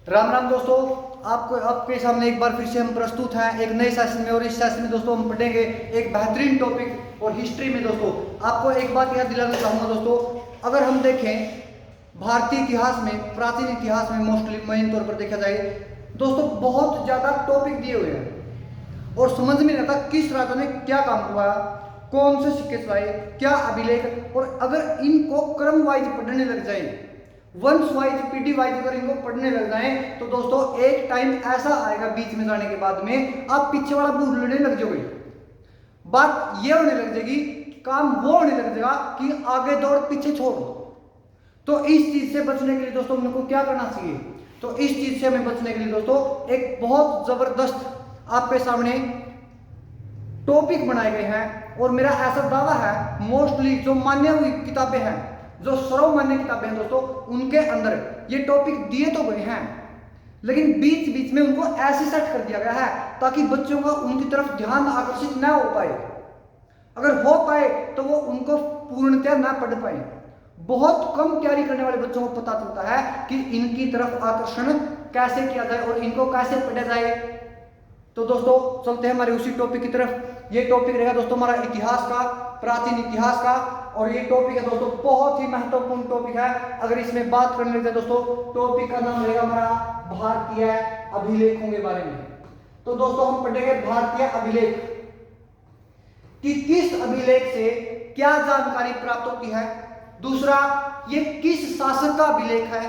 राम राम दोस्तों, आपको आपके सामने एक बार फिर से हम प्रस्तुत हैं एक नए सेशन में। और इस सेशन में दोस्तों हम पढ़ेंगे एक बेहतरीन टॉपिक और हिस्ट्री में। दोस्तों आपको एक बात याद दिलाना चाहूँगा दोस्तों, अगर हम देखें भारतीय इतिहास में, प्राचीन इतिहास में मोस्टली मेन तौर पर देखा जाए दोस्तों, बहुत ज़्यादा टॉपिक दिए हुए हैं और समझ में नहीं आता किस राजा ने क्या काम हुआ, कौन से सिक्के चलाए, क्या अभिलेख। और अगर इनको क्रम वाइज पढ़ने लग जाए, वंश वाइज, पीढ़ी वाइज अगर इनको पढ़ने लग जाए तो दोस्तों एक टाइम ऐसा आएगा बीच में जाने के बाद में आप पीछे वाला भूलने लग जाओगे। बात ये होने लग जाएगी, काम वो होने लग जाएगा कि आगे दौड़ पीछे छोड़। तो इस चीज से बचने के लिए दोस्तों हमको क्या करना चाहिए? तो इस चीज से हमें बचने के लिए दोस्तों एक बहुत जबरदस्त आपके सामने टॉपिक बनाए गए हैं। और मेरा ऐसा दावा है, मोस्टली जो मान्य हुई किताबें हैं, जो सर्वमान्य किताबें हैं दोस्तों, उनके अंदर ये टॉपिक दिए तो गए हैं, लेकिन बीच बीच में उनको ऐसे सेट कर दिया गया है ताकि बच्चों का उनकी तरफ ध्यान आकर्षित ना हो पाए। अगर हो पाए तो वो उनको पूर्णतः ना पढ़ पाए। बहुत कम तैयारी करने वाले बच्चों को पता चलता है कि इनकी तरफ आकर्षण कैसे किया जाए और इनको कैसे पढ़ा जाए। तो दोस्तों चलते हैं हमारे उसी टॉपिक की तरफ। ये टॉपिक रहेगा दोस्तों हमारा इतिहास का, प्राचीन इतिहास का। और ये टॉपिक है दोस्तों बहुत ही महत्वपूर्ण टॉपिक है। अगर इसमें बात करने लगे दोस्तों, टॉपिक का नाम रहेगा हमारा भारतीय अभिलेखों के बारे में। तो दोस्तों हम पढ़ेंगे भारतीय अभिलेख कि किस अभिलेख से क्या जानकारी प्राप्त होती है। दूसरा, ये किस शासक का अभिलेख है,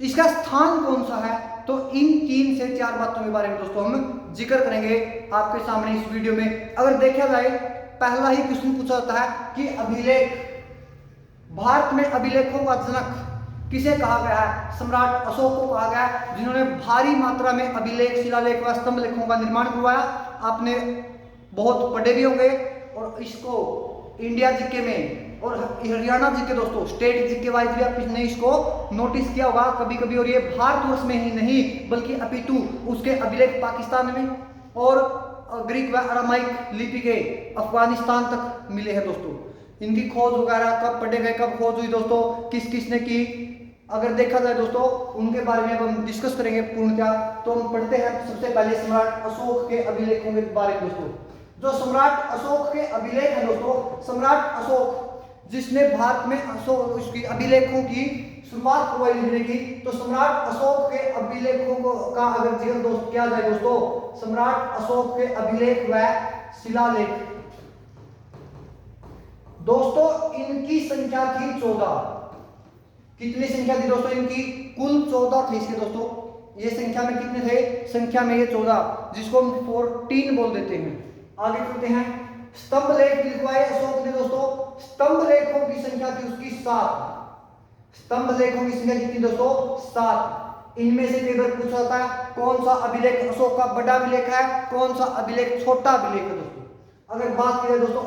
इसका स्थान कौन सा है। तो इन 3 से 4 बातों के बारे में दोस्तों हम जिक्र करेंगे आपके सामने इस वीडियो में। अगर देखा जाए, पहला ही क्वेश्चन पूछा जाता है कि अभिलेख, भारत में अभिलेखों का जनक किसे कहा गया है? सम्राट अशोक को कहा गया है, जिन्होंने भारी मात्रा में अभिलेख, शिलालेख व स्तंभ लेखों का निर्माण करवाया। आपने बहुत पढ़े भी होंगे और इसको इंडिया जीके में और हरियाणा जीके दोस्तों स्टेट जीके वाइज भी आपने इसको नोटिस किया होगा कभी कभी। और ये भारतवर्ष में ही नहीं बल्कि अपितु उसके अभिलेख पाकिस्तान में और ग्रीक व अरामाइक लिपि के अफगानिस्तान तक मिले हैं दोस्तों। इनकी खोज वगैरह कब पढ़े गए, कब खोज हुई दोस्तों, किस किसने की, अगर देखा जाए दोस्तों उनके बारे में अब हम डिस्कस करेंगे पूर्णतः। तो हम पढ़ते हैं सबसे पहले सम्राट अशोक के अभिलेखों के बारे में दोस्तों। जो सम्राट अशोक के अभिलेख है दोस्तों, सम्राट अशोक जिसने भारत में अशोक उसकी अभिलेखों की शुरुआत करवाई लिखने की, तो सम्राट अशोक के अभिलेखों को का अगर जिक्र दोस्त किया जाए दोस्तों, सम्राट अशोक के अभिलेख व शिलालेख दोस्तों इनकी संख्या थी 14। कितनी संख्या थी दोस्तों इनकी? कुल 14 थे इसके दोस्तों। ये संख्या में कितने थे? संख्या में ये 14, जिसको हम 14 बोल देते हैं। आगे चलते हैं। स्तंभ लेख लिखवाए अशोक ने दोस्तों। स्तंभ लेखों की संख्या थी उसकी 7। स्तंभ लेखों की संख्या कितनी दोस्तों? 7। इनमें से कई बार पूछा जाता है कौन सा अभिलेख अशोक का बड़ा अभिलेख है, कौन सा अभिलेख छोटा अभिलेख है दोस्तों। अगर बात करें दोस्तों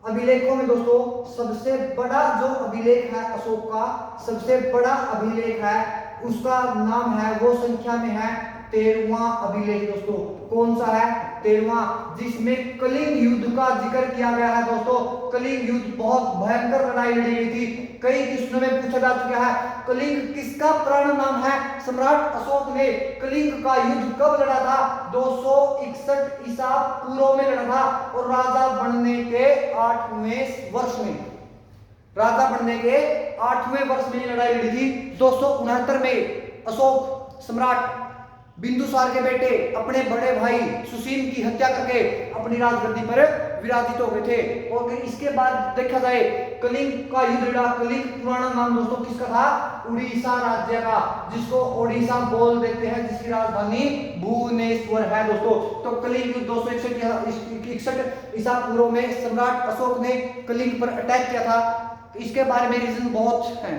अभिलेखों में दोस्तों सबसे बड़ा जो अभिलेख है अशोक का, सबसे बड़ा अभिलेख है उसका नाम है, वो संख्या में है 13वां अभिलेख दोस्तों। कौन सा है? 13वां, जिसमें कलिंग युद्ध का जिक्र किया गया है दोस्तों। कलिंग युद्ध बहुत भयंकर लड़ाई लड़ी गई थी। कई क्वेश्चनों में पूछा जा चुका है कलिंग किसका पुराना नाम है? सम्राट अशोक ने कलिंग का युद्ध कब लड़ा था? 261 ईसा पूर्व में लड़ा था और राजा बनने के 8वें वर्ष में, राजा बनने के 8वें वर्ष में लड़ाई लड़ी थी। 269 में अशोक सम्राट बिंदुसार के बेटे अपने बड़े भाई सुसीम की हत्या करके अपनी राजगद्दी पर विराजित हो गए थे। और इसके बाद देखा जाए कलिंग का युद्ध लड़ा। कलिंग पुराना नाम दोस्तों किसका था? उड़ीसा राज्य का, जिसको ओडिशा बोल देते हैं, जिसकी राजधानी भुवनेश्वर है दोस्तों। तो कलिंग युद्ध 261 ईसा पूर्व में सम्राट अशोक ने कलिंग पर अटैक किया था। इसके बारे में रीजन बहुत हैं,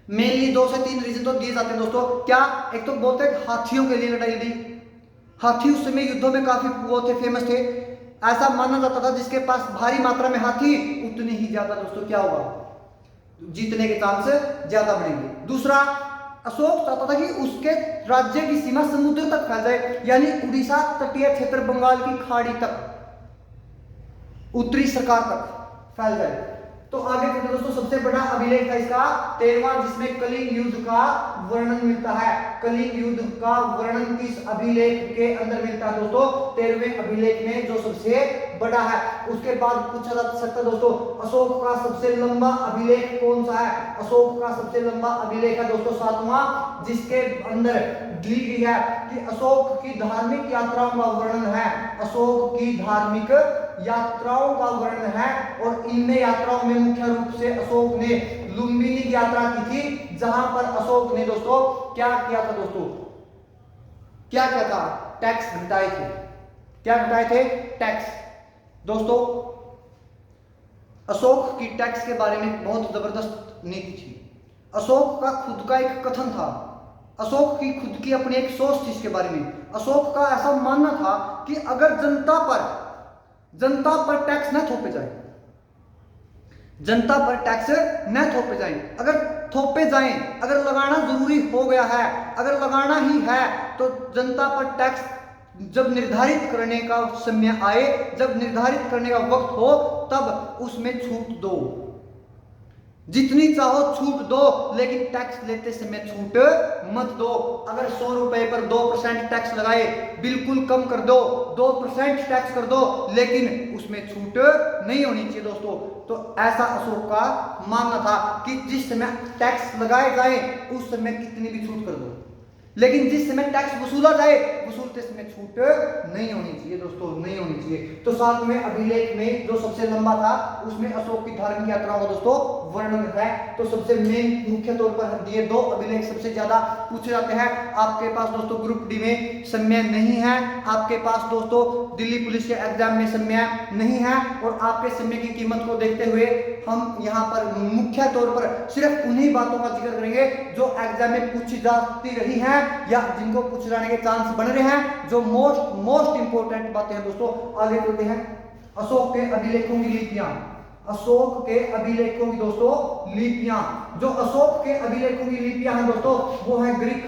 मेनली 2 से 3 रीजन तो दिए जाते हैं दोस्तों। क्या? एक तो बोलते हैं हाथियों के लिए लड़ाई लड़ी। हाथी उस समय युद्धों में काफी वो थे, फेमस थे। ऐसा माना जाता था जिसके पास भारी मात्रा में हाथी उतनी ही ज्यादा दोस्तों क्या होगा, जीतने के चांस ज्यादा बढ़ेंगे। दूसरा, अशोक चाहता था कि उसके राज्य की सीमा समुद्र तक फैल जाए, यानी उड़ीसा तटीय क्षेत्र, बंगाल की खाड़ी तक, उत्तरी सरकार तक फैल जाए। तो आगे चलते दोस्तों सबसे बड़ा अभिलेख था इसका 13वां, जिसमें कलिंग युद्ध का वर्णन मिलता है। कलिंग युद्ध का वर्णन किस अभिलेख के अंदर मिलता है दोस्तों? 13वें अभिलेख में, जो सबसे बड़ा है। उसके बाद पूछा जा सकता है दोस्तों, अशोक का सबसे लंबा अभिलेख कौन सा है? अशोक का सबसे लंबा अभिलेख है दोस्तों 7वां, जिसके अंदर दी गई है कि अशोक की धार्मिक यात्राओं का वर्णन है। अशोक की धार्मिक यात्राओं का वर्णन है, और इनमें यात्राओं में मुख्य रूप से अशोक ने लुम्बिनी की यात्रा की थी, जहां पर अशोक ने दोस्तों क्या किया था दोस्तों? क्या क्या था? टैक्स घटाए थे। क्या घटाए थे? टैक्स। दोस्तों अशोक की टैक्स के बारे में बहुत जबरदस्त नीति थी। अशोक का खुद का एक कथन था, अशोक की खुद की अपनी एक सोच थी इसके बारे में। अशोक का ऐसा मानना था कि अगर जनता पर टैक्स न थोपे जाए, जनता पर टैक्स न थोपे जाए, अगर थोपे जाएं, अगर लगाना जरूरी हो गया है, अगर लगाना ही है, तो जनता पर टैक्स जब निर्धारित करने का समय आए, जब निर्धारित करने का वक्त हो, तब उसमें छूट दो, जितनी चाहो छूट दो, लेकिन टैक्स लेते समय छूट मत दो। अगर 100 रुपए पर 2% टैक्स लगाए, बिल्कुल कम कर दो, 2% टैक्स कर दो, लेकिन उसमें छूट नहीं होनी चाहिए दोस्तों। तो ऐसा अशोक का मानना था कि जिस समय टैक्स लगाए जाए उस समय कितनी भी छूट कर दो, लेकिन जिस समय टैक्स वसूला जाए, वसूलते समय छूट नहीं होनी चाहिए दोस्तों, नहीं होनी चाहिए। तो 7वें अभिलेख में जो सबसे लंबा था, उसमें अशोक की धार्मिक यात्राओं का दोस्तों वर्णन है। तो सबसे मेन मुख्य तौर पर ये 2 अभिलेख सबसे ज्यादा पूछे जाते हैं। आपके पास दोस्तों ग्रुप डी में समय नहीं है, आपके पास दोस्तों दिल्ली पुलिस के एग्जाम में समय नहीं है, और आपके समय की कीमत को देखते हुए हम यहाँ पर मुख्य तौर पर सिर्फ उन्हीं बातों का जिक्र करेंगे जो एग्जाम में पूछी जाती रही हैं, या जिनको पूछे जाने के चांस बन रहे हैं, जो मोस्ट इंपोर्टेंट बातें हैं दोस्तों। आगे चलते हैं। अशोक के अभिलेखों की लिपियां, अशोक के अभिलेखों की दोस्तों लिपियां, जो अशोक के अभिलेखों की लिपियां हैं दोस्तों, वो है ग्रीक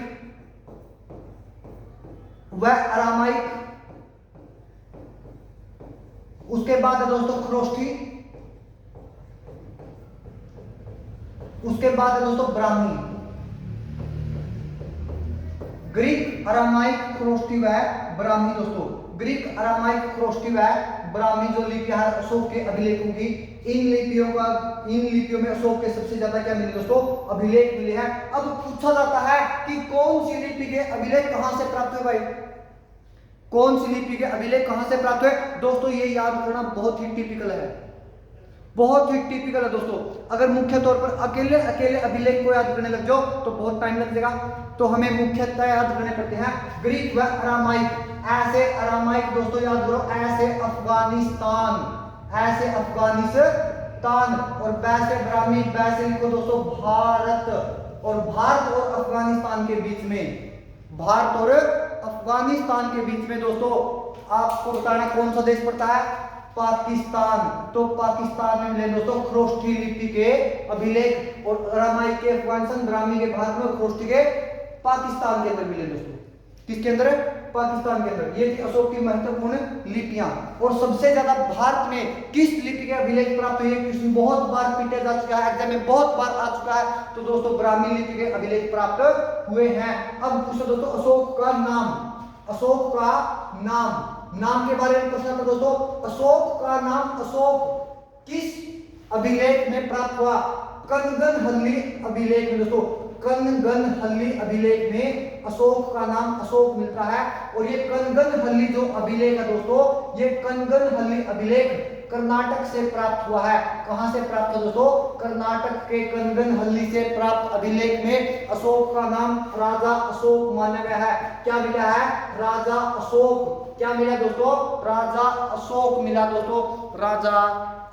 व अरामाइक, उसके बाद है दोस्तों खरोष्ठी, उसके बाद है दोस्तों ब्राह्मी। ग्रीक, अरामाइक, खरोष्ठी व ब्राह्मी दोस्तों, ग्रीक, अरामाइक, खरोष्ठी व ब्राह्मी जो लिपियां है अशोक के अभिलेखों की, इन लिपियों में अशोक के सबसे ज्यादा क्या मिले दोस्तों? अभिलेख मिले हैं। अब पूछा जाता है कि कौन सी लिपि के अभिलेख कहां से प्राप्त हुए भाई? कौन सी लिपि के अभिलेख कहां से प्राप्त हुए? दोस्तों ये याद करना बहुत ही टिपिकल है, बहुत ही टिपिकल है दोस्तों। अगर मुख्य तौर पर अकेले अभिलेख को याद करने लग जाओ तो बहुत टाइम लग जाएगा, तो हमें मुख्यतः याद करने पड़ते हैं ग्रीक व अरामाइक। ऐसे अरामाइक दोस्तों याद करो, ऐसे अफगानिस्तान, ऐसे अफगानिस्तान, और वैसे ब्राह्मी, वैसे लिखो दोस्तों भारत, और भारत और अफगानिस्तान के बीच में, भारत और अफगानिस्तान के बीच में दोस्तों आपको बताना कौन सा देश पड़ता है? पाकिस्तान। तो पाकिस्तान में मिले दोस्तों खरोष्ठी लिपि के अभिलेख, और अरामाइक के अफगानिस्तान, ब्राह्मी के भारत में, खरोष्ठी के पाकिस्तान के अंदर मिले दोस्तों। किसके अंदर? पाकिस्तान के अंदर। ये थी अशोक की महत्वपूर्ण लिपियां। और सबसे ज्यादा भारत में किस लिपि के अभिलेख प्राप्त हुए? क्वेश्चन बहुत बार पीटा जा चुका है, एग्जाम में बहुत बार आ चुका है। तो दोस्तों ब्राह्मी लिपि के अभिलेख प्राप्त हुए हैं। अब पूछो दोस्तों अशोक का नाम, अशोक का नाम के बारे में पूछना था दोस्तों। अशोक का नाम, अशोक किस अभिलेख में प्राप्त हुआ? कनगनहल्ली अभिलेख में दोस्तों, कनगनहल्ली अभिलेख में अशोक का नाम अशोक मिलता है। और ये कनगनहल्ली जो अभिलेख है दोस्तों, ये कनगनहल्ली अभिलेख कर्नाटक से प्राप्त हुआ है। कहां से प्राप्त है दोस्तों? कर्नाटक के कनगनहल्ली से प्राप्त अभिलेख में अशोक का नाम राजा अशोक माना गया है। क्या मिला है? राजा अशोक। क्या मिला दोस्तों? राजा अशोक मिला दोस्तों, राजा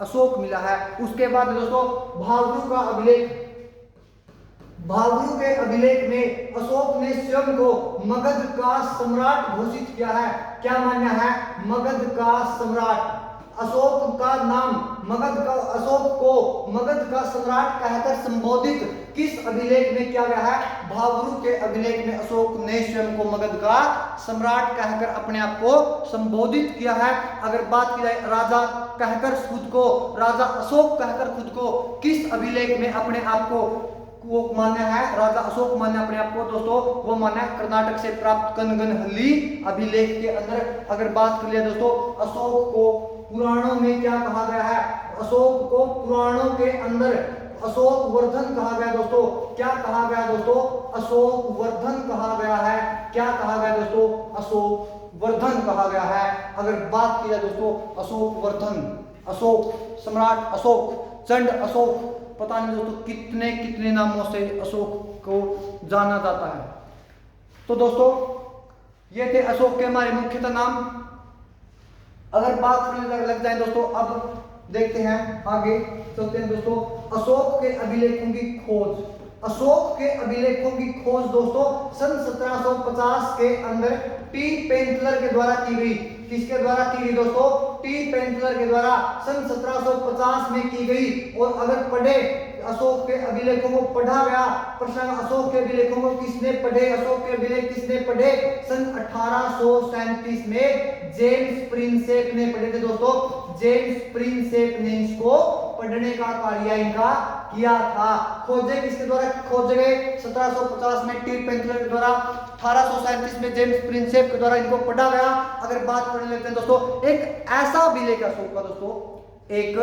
अशोक मिला है। उसके बाद दोस्तों भागरू का अभिलेख, भागरू के अभिलेख में अशोक ने स्वयं को मगध का सम्राट घोषित किया है। क्या मान्य है? मगध का सम्राट। अशोक का नाम अशोक को मगध का सम्राट कहकर संबोधित किस अभिलेख में किया गया है? भाब्रू के अभिलेख में अशोक ने स्वयं को मगध का सम्राट कहकर अपने आप को संबोधित किया है। अगर बात की जाए राजा कहकर खुद को, राजा अशोक कहकर खुद को किस अभिलेख में अपने आप को वो मान्य है? राजा अशोक मान्य अपने आप को दोस्तों, वो मान्य कर्नाटक से प्राप्त कनगनहल्ली अभिलेख के अंदर। अगर बात कर लिया दोस्तों, अशोक को पुराणों में क्या कहा गया है? अशोक को पुराणों के अंदर अशोक वर्धन कहा गया दोस्तों। क्या कहा गया दोस्तों? अशोक वर्धन कहा गया है। क्या कहा गया दोस्तों? अशोक वर्धन कहा गया है। अगर बात की जाए दोस्तों, अशोक वर्धन, अशोक सम्राट अशोक, चंड अशोक, पता नहीं दोस्तों कितने कितने नामों से अशोक को जाना जाता है। तो दोस्तों ये थे अशोक के हमारे मुख्यतः नाम। अगर बात करने लग जाए दोस्तों, अब देखते हैं आगे चलते हैं दोस्तों। अशोक के अभिलेखों की खोज, अशोक के अभिलेखों की खोज दोस्तों सन 1750 के अंदर टी पेंटलर के द्वारा की गई। किसके द्वारा की गई दोस्तों? टी पेंटलर के द्वारा सन 1750 में की गई। और अगर पढ़े अशोक के अभिलेखों को पढ़ा गया, प्रश्न अशोक के अभिलेखों को किसने पढ़े? अशोक के अभिलेख किसने पढ़े? सन 1837 में जेम्स प्रिंसेप ने पढ़े थे दोस्तों। जेम्स प्रिंसेप ने इसको पढ़ने का कार्य इनका किया था। खोजे किसके द्वारा खोजे गए? 1750 में टी पेंटलर के द्वारा, 1837 में जेम्स प्रिंसेप के द्वारा इनको पढ़ा गया। अगर बात करने लगते हैं दोस्तों, एक ऐसा अभिलेख अशोक का दोस्तों, एक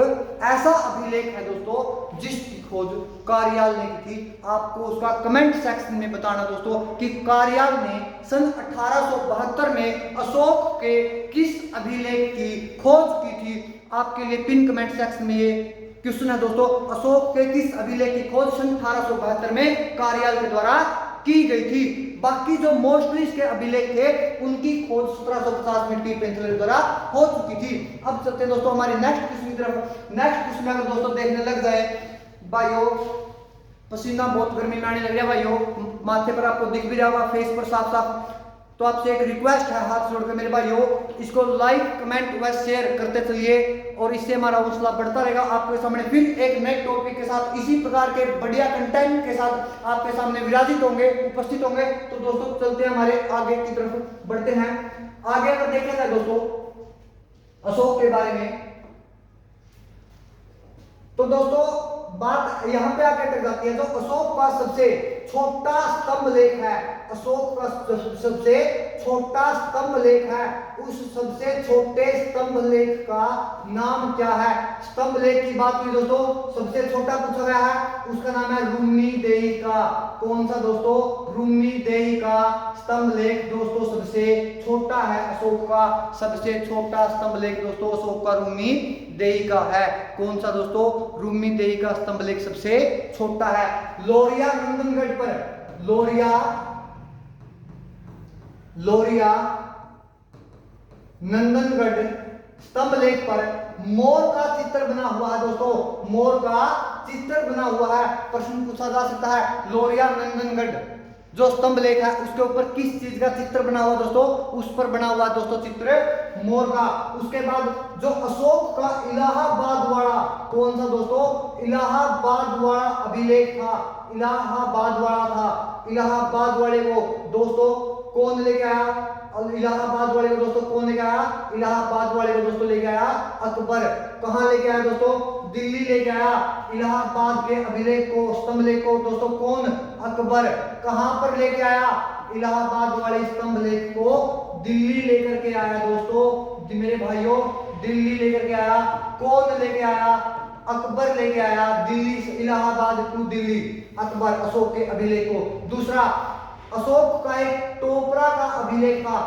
ऐसा अभिलेख है दोस्तों जिसकी खोज कार्याल ने की थी। आपको उसका कमेंट सेक्शन में बताना दोस्तों कि कार्याल ने सन 1872 में अशोक के किस अभिलेख की खोज की थी। आपके लिए पिन कमेंट सेक्शन में ये क्वेश्चन है दोस्तों। अशोक के किस अभिलेख की खोज सन 1872 में कार्याल के द्वारा की गई थी। बाकी जो मोस्टली इसके अभिलेख थे उनकी खोज 1750 में टी पेंटलर द्वारा हो चुकी थी। अब चलते हैं दोस्तों हमारे नेक्स्ट क्वेश्चन की तरफ। नेक्स्ट क्वेश्चन में अगर दोस्तों देखने लग जाए भाइयों, पसीना बहुत गर्मी में आने लग गया भाइयों, माथे पर आपको दिख भी रहा होगा, फेस पर साफ साफ। तो आपसे एक रिक्वेस्ट है हाथ जोड़ के मेरे भाइयों, इसको लाइक कमेंट व शेयर करते चलिए और इससे हमारा हौसला बढ़ता रहेगा। आपके सामने फिर एक नए टॉपिक के साथ, इसी प्रकार के बढ़िया कंटेंट के साथ आपके सामने विराजित होंगे, उपस्थित होंगे। तो दोस्तों चलते हैं हमारे आगे की तरफ बढ़ते हैं। आगे अगर देखा जाए दोस्तों अशोक के बारे में, तो दोस्तों बात यहां पे आकर तक जाती है। जो अशोक का सबसे छोटा स्तंभ लेख है, अशोक का सबसे छोटा स्तंभ लेख है, उस सबसे छोटे स्तंभ लेख का नाम क्या है? स्तंभ लेख की बात हुई दोस्तों, सबसे छोटा पूछा गया है, उसका नाम है रुम्मीदेही का। कौन सा दोस्तों? रुम्मीदेही का स्तंभ लेख दोस्तों सबसे छोटा है। अशोक का सबसे छोटा स्तंभ लेख दोस्तों अशोक का रुम्मीदेही का है। कौन सा दोस्तों? रुम्मीदेही का स्तंभ लेख सबसे छोटा है। लोरिया नंदनगढ़ पर, लोरिया नंदनगढ़ स्तंभ लेख पर मोर का चित्र बना हुआ है दोस्तों, मोर का चित्र बना हुआ है। प्रश्न पूछा जा सकता है लोरिया नंदनगढ़ जो स्तंभ लेख है उसके ऊपर किस चीज का चित्र बना हुआ दोस्तों? उस पर बना हुआ दोस्तों चित्र मोर का। उसके बाद जो अशोक का इलाहाबाद वाला, कौन सा दोस्तों? इलाहाबाद वाला अभिलेख था, इलाहाबाद वाला था। इलाहाबाद वाले को दोस्तों कौन लेके आया? इलाहाबाद वाले को दोस्तों कौन लेके आया? इलाहाबाद वाले को दोस्तों लेके आया अकबर। कहां लेके आया दोस्तों? दिल्ली लेके आया। इलाहाबाद के अभिलेख को, स्तंभ लेख को दोस्तों कौन? अकबर। कहां पर लेके आया? इलाहाबाद वाले स्तंभ लेख को दिल्ली लेकर के आया दोस्तों मेरे भाइयों, दिल्ली लेकर के आया। कौन लेके आया? अकबर लेके आया दिल्ली से, इलाहाबाद टू दिल्ली, अकबर अशोक के अभिलेख को। दूसरा अशोक का एक टोपरा का अभिलेख था,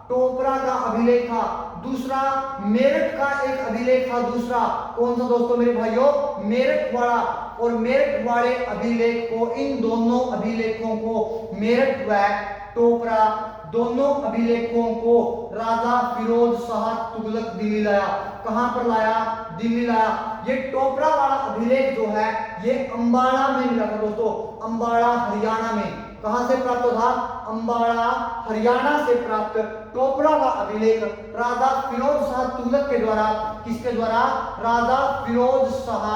टोपरा का अभिलेख था। दूसरा मेरठ का एक अभिलेख था, दूसरा कौन सा दोस्तों मेरे भाइयों? मेरठ वाला। और मेरठ वाले अभिलेख को, इन दोनों अभिलेखों को, मेरठ व टोपरा दोनों अभिलेखों को राजा फिरोज शाह तुगलक दिल्ली लाया। कहां पर लाया? दिल्ली लाया। ये टोपरा वाला अभिलेख जो है ये अंबाला में मिला था दोस्तों, अंबाला हरियाणा में। कहां से प्राप्त था? अंबाड़ा हरियाणा से प्राप्त टोपरा का अभिलेख राजा फिरोज शाह तुगलक के द्वारा, किसके द्वारा? राजा फिरोज शाह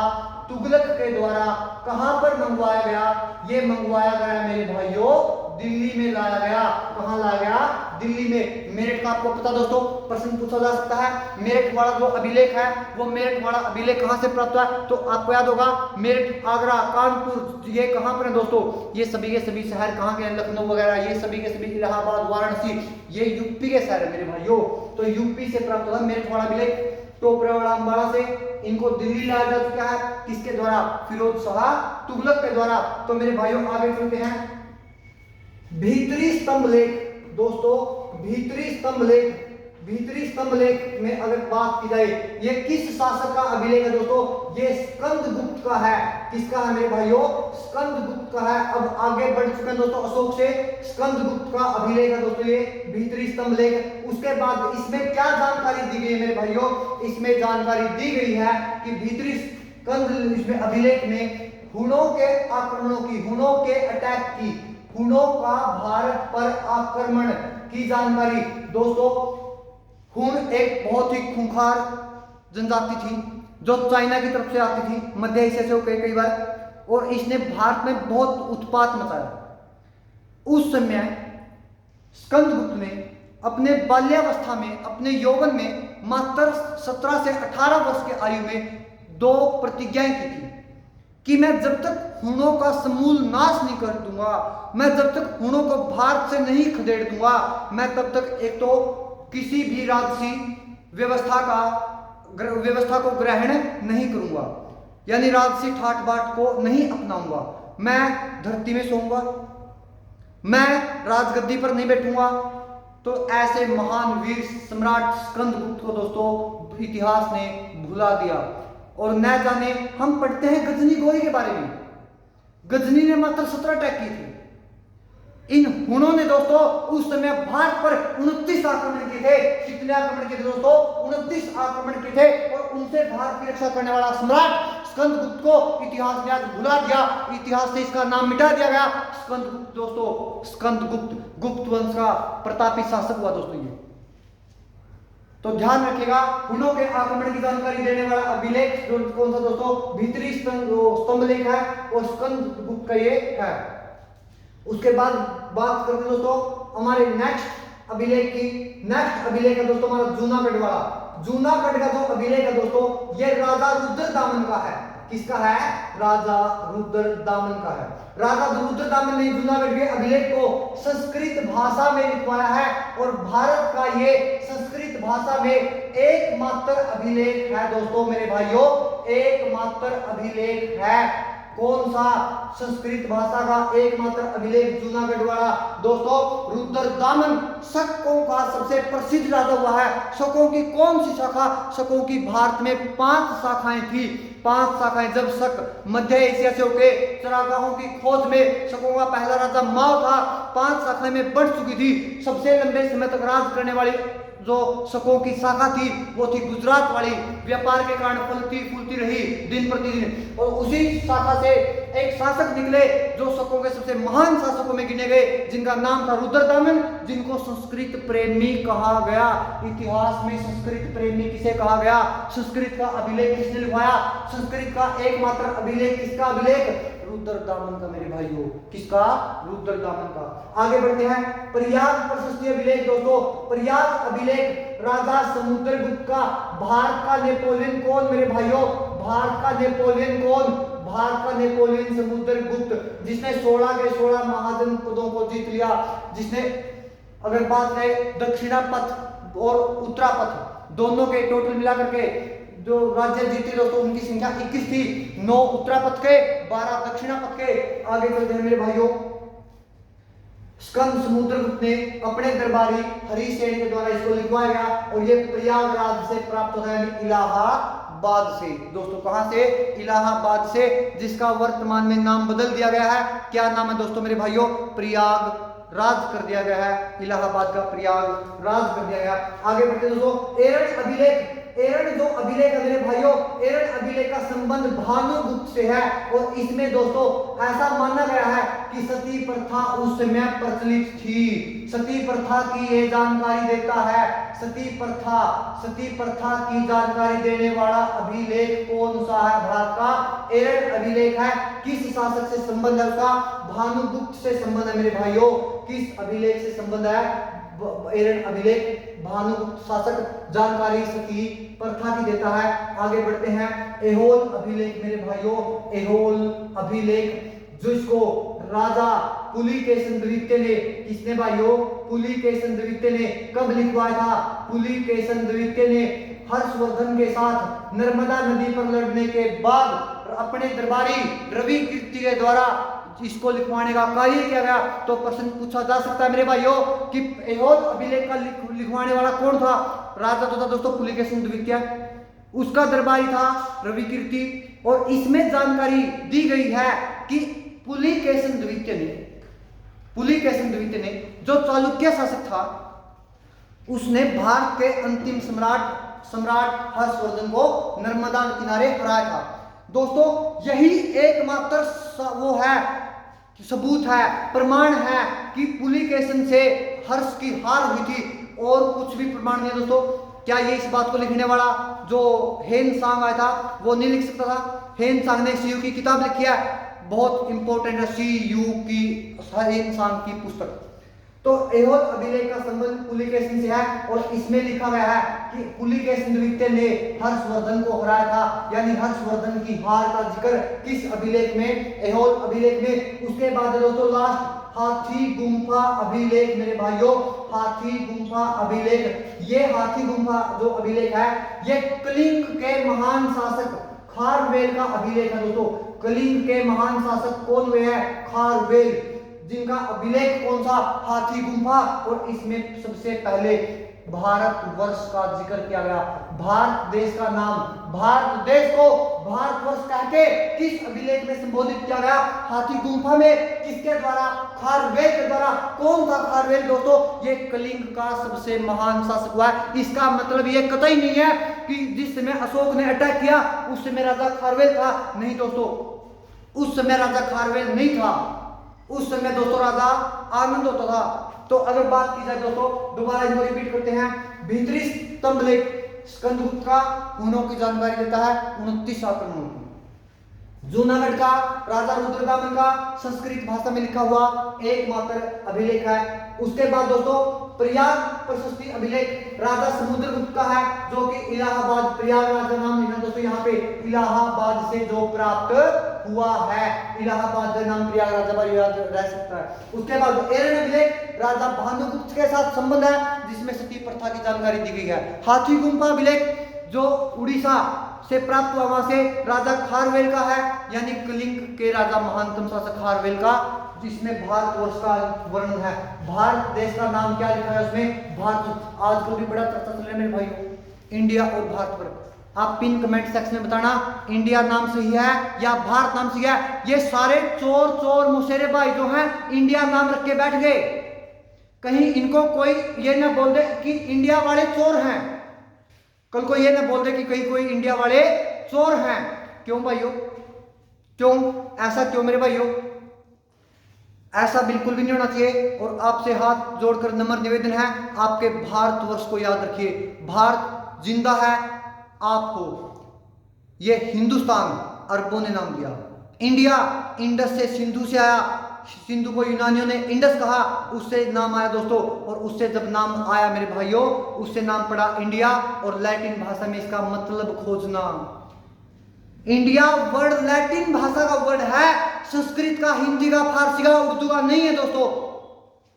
तुगलक के द्वारा कहां पर मंगवाया गया? ये मंगवाया गया मेरे भाइयों दिल्ली में लाया गया। कहां लाया गया? दिल्ली में। मेरठ का आपको पता दोस्तों प्रश्न पूछा जा सकता है। मेरठ वाला जो अभिलेख है वो मेरठ वाला अभिलेख कहां से प्राप्त हुआ है? तो आपको याद होगा मेरठ, आगरा, कानपुर, ये कहां पर है दोस्तों? ये सभी के सभी शहर कहां के हैं? लखनऊ वगैरह, ये सभी के सभी, इलाहाबाद, वाराणसी, ये यूपी के शहर है मेरे भाइयों। तो यूपी से प्राप्त हुआ मेरठ वाला अभिलेख टोपरा वाला अंबाड़ा से। इनको दिल्ली लाया जा चुका है, किसके द्वारा? फिरोज शाह तुगलक के द्वारा। तो मेरे भाइयों आगे चलते हैं। भीतरी स्तंभ लेख दोस्तों, भीतरी स्तंभ लेख में अगर बात की जाए, ये किस शासक का अभिलेख है दोस्तों? ये स्कंदगुप्त का है। किसका है मेरे भाइयों? स्कंदगुप्त का है। अब आगे बढ़ चुके हैं दोस्तों अशोक से। स्कंदगुप्त का अभिलेख है दोस्तों ये भीतरी स्तंभ लेख। उसके बाद इसमें क्या जानकारी दी गई है मेरे भाइयों? इसमें जानकारी दी गई है कि भीतरी स्कंद इसमें अभिलेख में हुनों के आक्रमणों की, हुनों के अटैक की, हुनों का भारत पर आक्रमण की जानकारी। दोस्तों हुन एक बहुत ही खूंखार जनजाति थी जो चाइना की तरफ से आती थी, मध्य एशिया से होकर कई बार, और इसने भारत में बहुत उत्पात मचाया। उस समय स्कंदगुप्त ने अपने बाल्यावस्था में, अपने यौवन में मात्र 17 से 18 वर्ष के आयु में 2 प्रतिज्ञाएं की थी कि मैं जब तक हुनों का समूल नाश नहीं कर दूंगा, मैं जब तक हुनों को भारत से नहीं खदेड़ दूंगा, मैं तब तक एक तो किसी भी राजसी व्यवस्था को ग्रहण नहीं करूंगा, यानी राजसी ठाट बाट को नहीं अपनाऊंगा, मैं धरती में सोऊंगा, मैं राजगद्दी पर नहीं बैठूंगा। तो ऐसे महान वीर सम्राट स्कंदगुप्त को दोस्तों इतिहास ने भुला दिया। और न जाने हम पढ़ते हैं गजनी गोरी के बारे में, गजनी ने मात्र 17 अटैक किए थे। इन हुनों ने दोस्तों उस समय भारत पर 29 आक्रमण किए थे। कितने आक्रमण किए थे दोस्तों? 29 आक्रमण किए थे। और उनसे भारत की रक्षा करने वाला सम्राट स्कंदगुप्त को इतिहास ने आज भुला दिया, इतिहास से इसका नाम मिटा दिया गया। स्कंदगुप्त दोस्तों, स्कंदगुप्त गुप्त वंश का प्रतापी शासक हुआ दोस्तों ये। तो ध्यान रखिएगा, हुनों के आक्रमण की जानकारी देने वाला अभिलेख कौन सा दोस्तों? भीतरी स्तंभ लेख है और स्कंदगुप्त का ये है। उसके बाद बात करते हैं दोस्तों हमारे नेक्स्ट अभिलेख की। नेक्स्ट अभिलेख है दोस्तों हमारा जूनागढ़ वाला। जूनागढ़ का जो अभिलेख है दोस्तों ये राजा रुद्रदामन का है। किसका है? राजा रुद्रदामन का है। राजा रुद्रदामन ने जूनागढ़ के अभिलेख को संस्कृत भाषा में लिखवाया है और भारत का ये संस्कृत भाषा में एकमात्र अभिलेख है दोस्तों मेरे भाइयों, एकमात्र अभिलेख है। कौन सा? संस्कृत भाषा का एकमात्र अभिलेख जूनागढ़ वाला। दोस्तों रुद्रदामन शकों का सबसे प्रसिद्ध राजा हुआ है। शकों की कौन सी शाखा? शकों की भारत में 5 शाखाएं थी, 5 शाखाएं। जब शक मध्य एशिया से होके चरागाहों की खोज में शकों का पहला राजा माओ था, 5 शाखाएं में बढ़ चुकी थी। सबसे लंबे समय तक राज करने वाली जो शकों की शाखा थी वो थी गुजरात वाली। व्यापार के कारण फलती फूलती रही दिन प्रतिदिन, और उसी शाखा से एक शासक निकले जो शकों के सबसे महान शासकों में गिने गए, जिनका नाम था रुद्रदामन, जिनको संस्कृत प्रेमी कहा गया। इतिहास में संस्कृत प्रेमी किसे कहा गया? संस्कृत का अभिलेख किसने लिखवाया? संस्कृत का एकमात्र अभिलेख किसका अभिलेख? रुद्रदामन का मेरे भाइयों। किसका? रुद्रदामन का। आगे बढ़ते हैं प्रयाग प्रशस्ति अभिलेख दोस्तों। प्रयाग अभिलेख राजा समुद्रगुप्त का। भारत का नेपोलियन कौन मेरे भाइयों? भारत का नेपोलियन कौन? भारत का नेपोलियन समुद्रगुप्त, जिसने 16 के 16 महाजन पदों को जीत लिया, जिसने अगर बात करें दक्षिणापथ और उत्तरापथ दोनों के टोटल मिलाकर के जो राज्य जीते दोस्तों उनकी संख्या 21 थी। 9 उत्तरापथ के, 12 दक्षिणापथ के। आगे चलते हैं मेरे भाइयों। स्कंद समुद्रगुप्त ने अपने दरबारी हरिसेन के द्वारा इसको लिखवाया गया और ये प्रयागराज से प्राप्त होता है, इलाहाबाद से। दोस्तों कहां से? इलाहाबाद से, जिसका वर्तमान में नाम बदल दिया गया है। क्या नाम है दोस्तों मेरे भाइयों? प्रयागराज कर दिया गया है। इलाहाबाद का प्रयागराज कर दिया गया। आगे बढ़ते दोस्तों एरठ अभिलेख। एरन जो अभिलेख है मेरे भाइयों, एरन अभिलेख का संबंध भानुगुप्त से है और इसमें दोस्तों ऐसा माना गया है कि सती प्रथा उस समय प्रचलित थी। सती प्रथा की ये जानकारी देता है, सती प्रथा की जानकारी देने वाला अभिलेख कौन सा है? भारत का एरन अभिलेख है। किस शासक से संबंध है उसका? भानुगुप्त से संबंध है मेरे भाइयों। किस अभिलेख से संबंध है? एरन अभिलेख भानुगुप्त शासक जानकारी सती प्रथा की देता है। आगे बढ़ते हैं, एहोल अभिलेख मेरे भाइयों, एहोल अभिलेख जिसको राजा पुलिकेशिन द्वितीय ने, किसने भाइयों? पुलिकेशिन द्वितीय ने कब लिखवाया था? पुलिकेशिन द्वितीय ने हर्षवर्धन के साथ नर्मदा नदी पर लड़ने के बाद अपने दरबारी रवि कीर्ति के द्वारा इसको लिखवाने का कार्य किया गया। तो प्रश्न पूछा जा सकता है मेरे भाइयों कि एहोल अभिलेख का लिखवाने वाला कौन था? राजा तो था दोस्तों पुलिकेशिन द्वितीय, उसका दरबारी था रवि कीर्ति। और इसमें जानकारी दी गई है कि पुलिकेशिन द्वितीय ने जो चालुक्य शासक था उसने भारत के अंतिम सम्राट हर्षवर्धन को नर्मदा किनारे हराया था। दोस्तों यही एकमात्र वो है, सबूत है, प्रमाण है कि पुलिकेशिन से हर्ष की हार हुई थी, और कुछ भी प्रमाण नहीं दोस्तों। क्या ये इस बात को लिखने वाला जो हेन सांग आया था वो नहीं लिख सकता था? हेन सांग ने सीयू की किताब लिखी है, बहुत इंपॉर्टेंट है सीयू की, हेन सांग की पुस्तक। तो एहोल अभिलेख का संबंध पुलिकेशिन से है और इसमें लिखा गया है कि पुलिकेशिन द्वितीय ने हर्षवर्धन को हराया था, यानी हर्षवर्धन की हार का जिक्र किस अभिलेख में? एहोल अभिलेख में। उसके बाद दोस्तों लास्ट हाथी गुम्फा अभिलेख मेरे भाइयों, हाथी गुम्फा अभिलेख। ये हाथी गुम्फा जो अभिलेख है ये कलिंग के महान शासक खारवेल का अभिलेख है दोस्तों। कलिंग के महान शासक कौन हुए हैं? खारवेल, जिनका अभिलेख कौन सा? हाथी गुम्फा। और इसमें सबसे पहले भारतवर्ष का जिक्र किया गया। भारत देश का नाम, भारत देश को भारतवर्ष कहके किस अभिलेख में संबोधित किया गया? हाथी गुम्फा में। किसके द्वारा? खारवेल के द्वारा। कौन था खारवेल दोस्तों? ये कलिंग का सबसे महान शासक हुआ है। इसका मतलब ये कतई नहीं है कि जिस समय अशोक ने अटैक किया उस समय राजा खारवेल था। नहीं दोस्तों, उस समय राजा खारवेल नहीं था, उस समय दोस्तों राजा आनंद होता था। तो अगर बात की जाए दोस्तों, दोबारा इनको रिपीट करते हैं, भीतरी स्तंभ लेख स्कंदगुप्त का हुनों की जानकारी देता है, 29 आक्रमणों की। जूनागढ़ का राजा रुद्रदामन का संस्कृत भाषा में लिखा हुआ एकमात्र अभिलेख है। उसके बाद दोस्तों प्रयाग प्रशस्ति अभिलेख राजा समुद्रगुप्त का है, जो कि इलाहाबाद, प्रयागराज का नाम लिखना दोस्तों यहाँ पे, इलाहाबाद से जो प्राप्त हुआ है। इलाहाबाद का नाम प्रयागराज पर याद रह सकता है। उसके बाद एरन अभिलेख राजा भानुगुप्त के साथ संबंध है, जिसमें सती प्रथा की जानकारी दी गई है। हाथी गुम्फा अभिलेख जो उड़ीसा से प्राप्त हुआ, वहां से राजा खारवेल का है, यानी कलिंग के राजा महानतम शासक खारवेल का, जिसमें भारतवर्ष का वर्णन है। भारत देश का नाम क्या लिखा है उसमें? भारत। आजकल भी बड़ा चर्चा चल रहा है मेरे भाइयों इंडिया और भारत पर। आप पिन कमेंट सेक्शन में बताना इंडिया नाम सही है या भारत नाम सही है। ये सारे चोर मुशेरे भाई जो हैं इंडिया नाम रख के बैठ गए। कहीं इनको कोई ये ना बोल दे कि इंडिया वाले चोर हैं, कल को ये ना बोल दे कि कहीं कोई इंडिया वाले चोर हैं। क्यों भाइयों? क्यों? ऐसा क्यों मेरे भाइयों? ऐसा बिल्कुल भी नहीं होना चाहिए। और आपसे हाथ जोड़कर नम्र निवेदन है, आपके भारतवर्ष को याद रखिए। भारत जिंदा है, आप हो। ये हिंदुस्तान अरबों ने नाम दिया। इंडिया इंडस से, सिंधु से आया, सिंधु को यूनानियों ने इंडस कहा, उससे नाम आया दोस्तों। और उससे जब नाम आया मेरे भाइयों, उससे नाम पड़ा इंडिया। और लैटिन भाषा में इसका मतलब खोजना। इंडिया वर्ड लैटिन भाषा का वर्ड है, संस्कृत का, हिंदी का, फारसी का, उर्दू का नहीं है दोस्तों।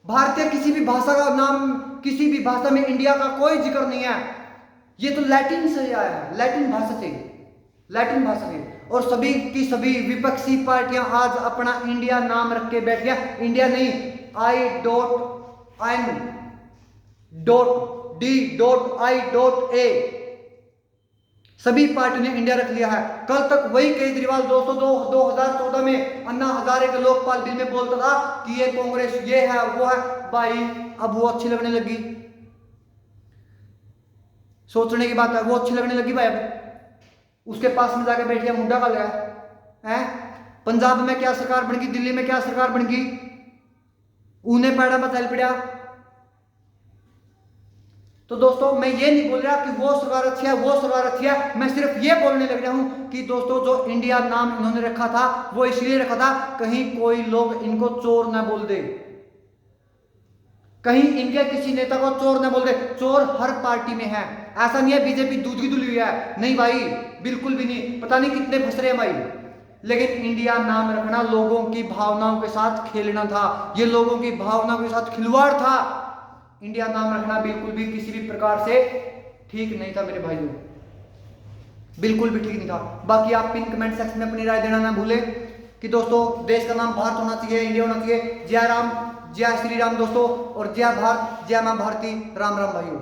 भारतीय किसी भी भाषा का नाम, किसी भी भाषा में इंडिया का कोई जिक्र नहीं है। ये तो लैटिन से आया है, लैटिन भाषा से, लैटिन भाषा से। और सभी की सभी विपक्षी पार्टियां आज अपना इंडिया नाम रख के बैठ गया। इंडिया नहीं, I.N.D.I.A सभी पार्टी ने इंडिया रख लिया है। कल तक वही केजरीवाल दोस्तों 2014 में अन्ना हजारे के लोकपाल बिल में बोलता था कि ये कांग्रेस ये है वो है। भाई अब वो अच्छी लगने लगी। सोचने की बात है, वो अच्छी लगने लगी भाई। अब उसके पास में जाके बैठ गया, मुंडा का लगा है। पंजाब में क्या सरकार बन गई, दिल्ली में क्या सरकार बन गई, उन्हें पैड़ा बचाल पड़ा। तो दोस्तों मैं ये नहीं बोल रहा कि वो सरकार अच्छी है, वो सरकार अच्छी है, मैं सिर्फ ये बोलने लग रहा हूं कि दोस्तों जो इंडिया नाम इन्होंने रखा था वो इसलिए रखा था कहीं कोई लोग इनको चोर ना बोल दे, कहीं इनके किसी नेता को चोर ना बोल दे। चोर हर पार्टी में है, ऐसा नहीं है बीजेपी दूध की धुली हुई है, नहीं भाई, बिल्कुल भी नहीं। पता नहीं कितने फंस रहे हैं भाई, लेकिन इंडिया नाम रखना लोगों की भावनाओं के साथ खेलना था, ये लोगों की भावनाओं के साथ खिलवाड़ था। इंडिया नाम रखना बिल्कुल भी किसी भी प्रकार से ठीक नहीं था मेरे भाइयों, बिल्कुल भी ठीक नहीं था। बाकी आप पिन कमेंट सेक्शन में अपनी राय देना ना भूलें कि दोस्तों देश का नाम भारत होना चाहिए, इंडिया होना चाहिए। जय राम, जय श्री राम दोस्तों, और जय भारत, जय मां भारती, राम राम भाइयों।